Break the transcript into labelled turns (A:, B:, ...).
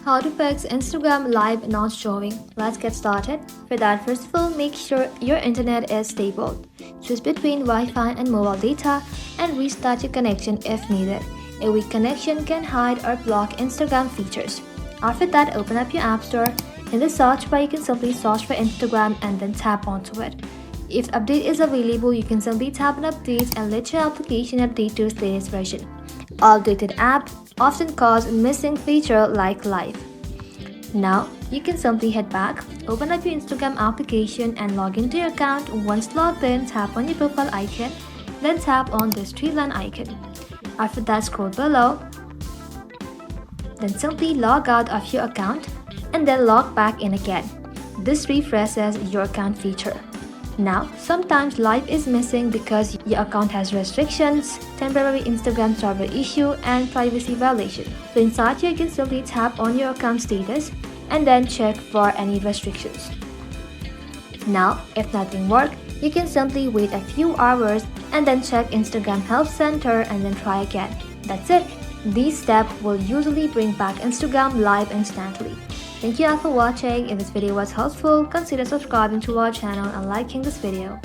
A: How to fix Instagram Live not showing. Let's get started. For that, first of all, make sure your internet is stable. Choose between Wi-Fi and mobile data and restart your connection if needed. A weak connection can hide or block Instagram features. After that, open up your App Store. In the search bar, you can simply search for Instagram and then tap onto it. If update is available, you can simply tap on updates and let your application update to its latest version. Outdated apps often cause missing feature like live. Now, you can simply head back, open up your Instagram application and log into your account. Once logged in, tap on your profile icon, then tap on this three line icon. After that, scroll below, then simply log out of your account and then log back in again. This refreshes your account feature. Now, sometimes live is missing because your account has restrictions, temporary Instagram server issue, and privacy violation. So inside here, you can simply tap on your account status and then check for any restrictions. Now, if nothing works, you can simply wait a few hours and then check Instagram Help Center and then try again. That's it. These steps will usually bring back Instagram Live instantly. Thank you all for watching. If this video was helpful, consider subscribing to our channel and liking this video.